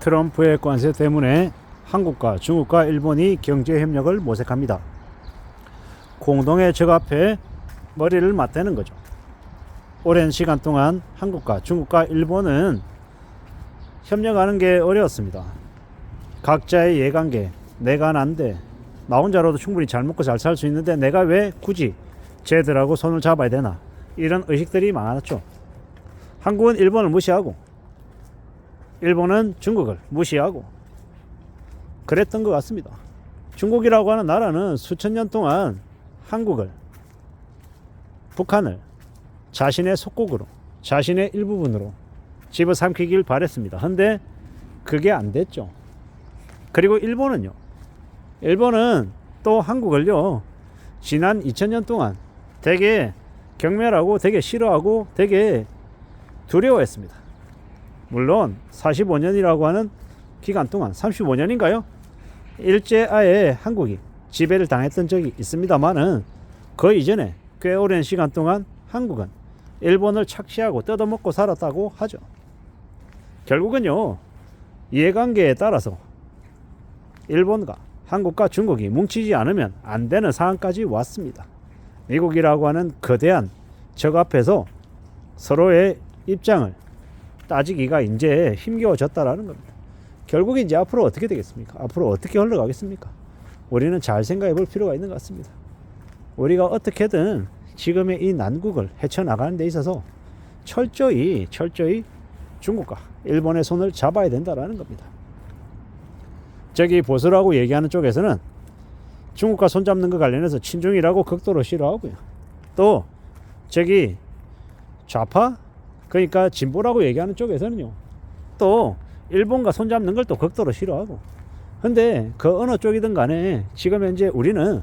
트럼프의 관세 때문에 한국과 중국과 일본이 경제협력을 모색합니다. 공동의 적 앞에 머리를 맞대는 거죠. 오랜 시간 동안 한국과 중국과 일본은 협력하는 게 어려웠습니다. 각자의 이해관계, 내가 난데 나 혼자로도 충분히 잘 먹고 잘 살 수 있는데 내가 왜 굳이 쟤들하고 손을 잡아야 되나, 이런 의식들이 많았죠. 한국은 일본을 무시하고 일본은 중국을 무시하고 그랬던 것 같습니다. 중국이라고 하는 나라는 수천 년 동안 한국을, 북한을 자신의 속국으로, 자신의 일부분으로 집어삼키길 바랬습니다. 근데 그게 안 됐죠. 그리고 일본은요, 일본은 또 한국을요, 지난 2000년 동안 되게 경멸하고 되게 싫어하고 되게 두려워했습니다. 물론 45년이라고 하는 기간 동안, 35년인가요? 일제하에 한국이 지배를 당했던 적이 있습니다만은 그 이전에 꽤 오랜 시간 동안 한국은 일본을 착취하고 뜯어먹고 살았다고 하죠. 결국은요, 이해관계에 따라서 일본과 한국과 중국이 뭉치지 않으면 안 되는 상황까지 왔습니다. 미국이라고 하는 거대한 적 앞에서 서로의 입장을 따지기가 이제 힘겨워졌다라는 겁니다. 결국 이제 앞으로 어떻게 되겠습니까? 앞으로 어떻게 흘러가겠습니까? 우리는 잘 생각해 볼 필요가 있는 것 같습니다. 우리가 어떻게든 지금의 이 난국을 헤쳐나가는 데 있어서 철저히 중국과 일본의 손을 잡아야 된다라는 겁니다. 저기 보수라고 얘기하는 쪽에서는 중국과 손잡는 것 관련해서 친중이라고 극도로 싫어하고요. 또 저기 좌파, 그러니까 진보라고 얘기하는 쪽에서는요, 또 일본과 손잡는 걸 또 극도로 싫어하고. 근데 그 어느 쪽이든 간에 지금 현재 우리는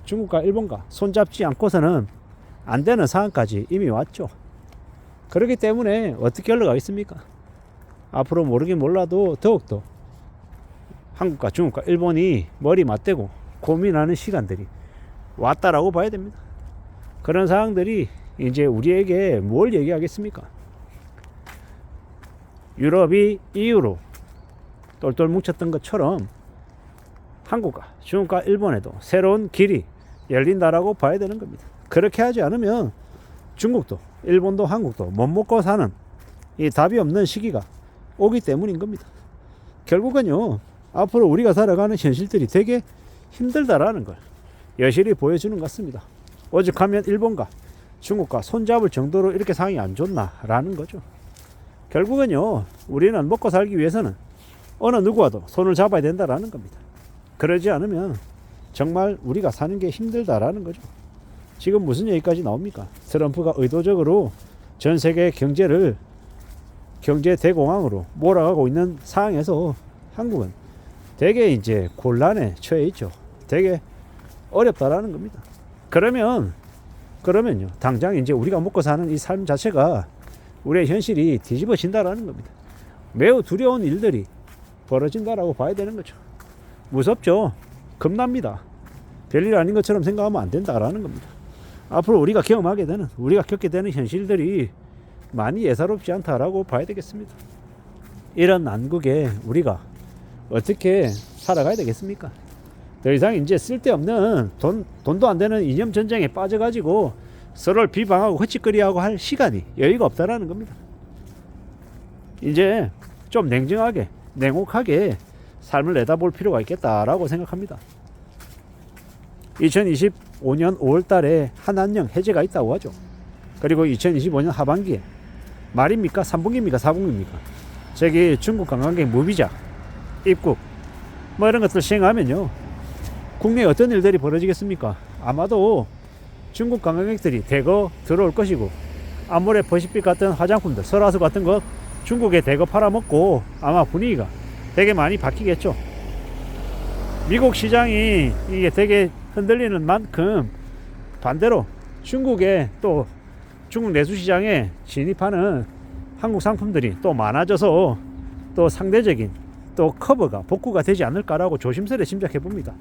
중국과 일본과 손잡지 않고서는 안 되는 상황까지 이미 왔죠. 그렇기 때문에 어떻게 흘러가겠습니까? 앞으로 모르긴 몰라도 더욱더 한국과 중국과 일본이 머리 맞대고 고민하는 시간들이 왔다라고 봐야 됩니다. 그런 상황들이 이제 우리에게 뭘 얘기하겠습니까? 유럽이 EU로 똘똘 뭉쳤던 것처럼 한국과 중국과 일본에도 새로운 길이 열린다라고 봐야 되는 겁니다. 그렇게 하지 않으면 중국도 일본도 한국도 못 먹고 사는 이 답이 없는 시기가 오기 때문인 겁니다. 결국은요, 앞으로 우리가 살아가는 현실들이 되게 힘들다라는 걸 여실히 보여주는 것 같습니다. 오죽하면 일본과 중국과 손잡을 정도로 이렇게 상황이 안 좋나라는 거죠. 결국은요, 우리는 먹고 살기 위해서는 어느 누구와도 손을 잡아야 된다라는 겁니다. 그러지 않으면 정말 우리가 사는 게 힘들다라는 거죠. 지금 무슨 얘기까지 나옵니까? 트럼프가 의도적으로 전 세계 경제를 경제 대공황으로 몰아가고 있는 상황에서 한국은 되게 이제 곤란에 처해 있죠. 되게 어렵다라는 겁니다. 그러면요, 당장 이제 우리가 먹고 사는 이 삶 자체가, 우리의 현실이 뒤집어진다라는 겁니다. 매우 두려운 일들이 벌어진다라고 봐야 되는 거죠. 무섭죠. 겁납니다. 별일 아닌 것처럼 생각하면 안 된다라는 겁니다. 앞으로 우리가 경험하게 되는, 우리가 겪게 되는 현실들이 많이 예사롭지 않다라고 봐야 되겠습니다. 이런 난국에 우리가 어떻게 살아가야 되겠습니까? 더 이상 이제 쓸데없는 돈도 안 되는 이념 전쟁에 빠져가지고 서로를 비방하고 허짓거리하고 할 시간이, 여유가 없다라는 겁니다. 이제 좀 냉정하게, 냉혹하게 삶을 내다볼 필요가 있겠다라고 생각합니다. 2025년 5월 달에 한한령 해제가 있다고 하죠. 그리고 2025년 하반기에, 말입니까? 3분기입니까? 4분기입니까? 저기 중국 관광객 무비자 입국 뭐 이런 것들 시행하면요, 국내에 어떤 일들이 벌어지겠습니까? 아마도 중국 관광객들이 대거 들어올 것이고, 아모레 퍼시픽 같은 화장품들, 설화수 같은 거 중국에 대거 팔아먹고 아마 분위기가 되게 많이 바뀌겠죠. 미국 시장이 이게 되게 흔들리는 만큼 반대로 중국에, 또 중국 내수 시장에 진입하는 한국 상품들이 또 많아져서 또 상대적인 또 커버가, 복구가 되지 않을까라고 조심스레 짐작해 봅니다.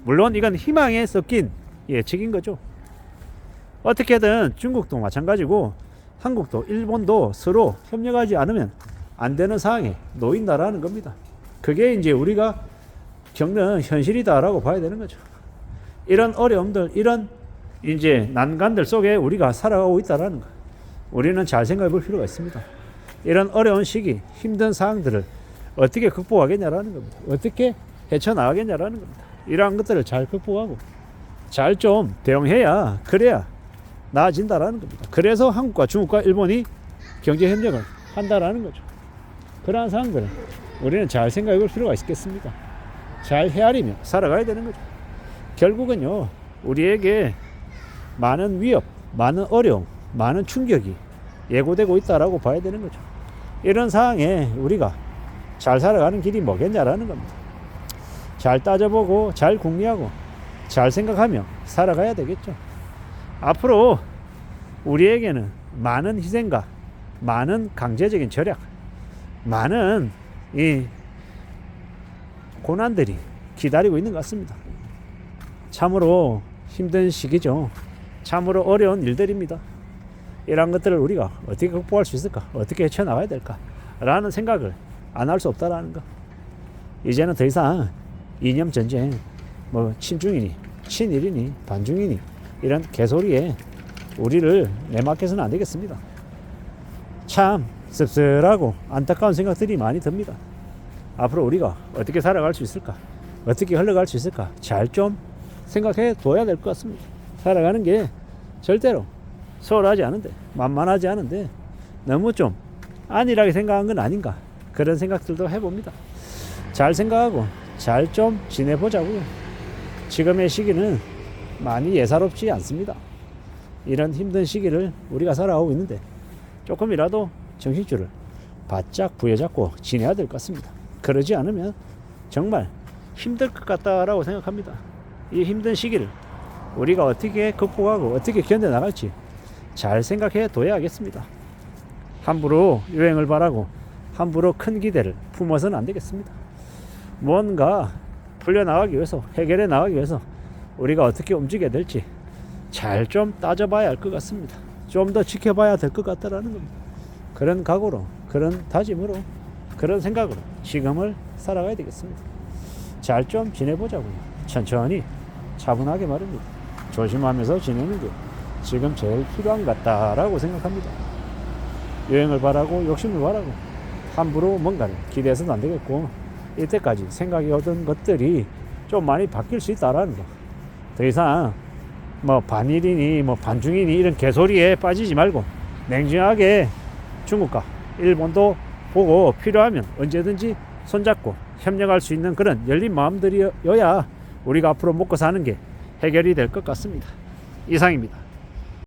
물론 이건 희망에 섞인 예측인 거죠. 어떻게든 중국도 마찬가지고 한국도 일본도 서로 협력하지 않으면 안 되는 상황에 놓인다라는 겁니다. 그게 이제 우리가 겪는 현실이다라고 봐야 되는 거죠. 이런 어려움들, 이런 이제 난관들 속에 우리가 살아가고 있다라는 거. 우리는 잘 생각해 볼 필요가 있습니다. 이런 어려운 시기, 힘든 상황들을 어떻게 극복하겠냐라는 겁니다. 어떻게 헤쳐나가겠냐라는 겁니다. 이러한 것들을 잘 극복하고 잘 좀 대응해야, 그래야 나아진다라는 겁니다. 그래서 한국과 중국과 일본이 경제 협력을 한다라는 거죠. 그러한 상황들을 우리는 잘 생각해 볼 필요가 있겠습니다. 잘 헤아리며 살아가야 되는 거죠. 결국은요, 우리에게 많은 위협, 많은 어려움, 많은 충격이 예고되고 있다라고 봐야 되는 거죠. 이런 상황에 우리가 잘 살아가는 길이 뭐겠냐라는 겁니다. 잘 따져보고 잘 궁리하고 잘 생각하며 살아가야 되겠죠. 앞으로 우리에게는 많은 희생과 많은 강제적인 절약, 많은 이 고난들이 기다리고 있는 것 같습니다. 참으로 힘든 시기죠. 참으로 어려운 일들입니다. 이러한 것들을 우리가 어떻게 극복할 수 있을까? 어떻게 헤쳐나가야 될까? 라는 생각을 안 할 수 없다라는 거. 이제는 더 이상 이념 전쟁, 뭐 친중이니 친일이니 반중이니 이런 개소리에 우리를 내맡겨서는 안 되겠습니다. 참 씁쓸하고 안타까운 생각들이 많이 듭니다. 앞으로 우리가 어떻게 살아갈 수 있을까? 어떻게 흘러갈 수 있을까? 잘 좀 생각해 둬야 될 것 같습니다. 살아가는 게 절대로 소홀하지 않은데, 만만하지 않은데 너무 좀 안일하게 생각한 건 아닌가, 그런 생각들도 해봅니다. 잘 생각하고 잘 좀 지내보자고요. 지금의 시기는 많이 예사롭지 않습니다. 이런 힘든 시기를 우리가 살아가고 있는데 조금이라도 정신줄을 바짝 부여잡고 지내야 될 것 같습니다. 그러지 않으면 정말 힘들 것 같다라고 생각합니다. 이 힘든 시기를 우리가 어떻게 극복하고 어떻게 견뎌나갈지 잘 생각해 둬야겠습니다. 함부로 유행을 바라고 함부로 큰 기대를 품어서는 안 되겠습니다. 뭔가 풀려나가기 위해서, 해결해 나가기 위해서 우리가 어떻게 움직여야 될지 잘 좀 따져봐야 할 것 같습니다. 좀 더 지켜봐야 될 것 같다라는 겁니다. 그런 각오로, 그런 다짐으로, 그런 생각으로 지금을 살아가야 되겠습니다. 잘 좀 지내보자고요. 천천히 차분하게 말입니다. 조심하면서 지내는 게 지금 제일 필요한 것 같다라고 생각합니다. 여행을 바라고 욕심을 바라고 함부로 뭔가를 기대해서는 안 되겠고, 이때까지 생각이 오던 것들이 좀 많이 바뀔 수 있다라는 거. 더 이상 뭐 반일이니 뭐 반중이니 이런 개소리에 빠지지 말고 냉정하게 중국과 일본도 보고 필요하면 언제든지 손잡고 협력할 수 있는 그런 열린 마음들이어야 우리가 앞으로 먹고 사는 게 해결이 될 것 같습니다. 이상입니다.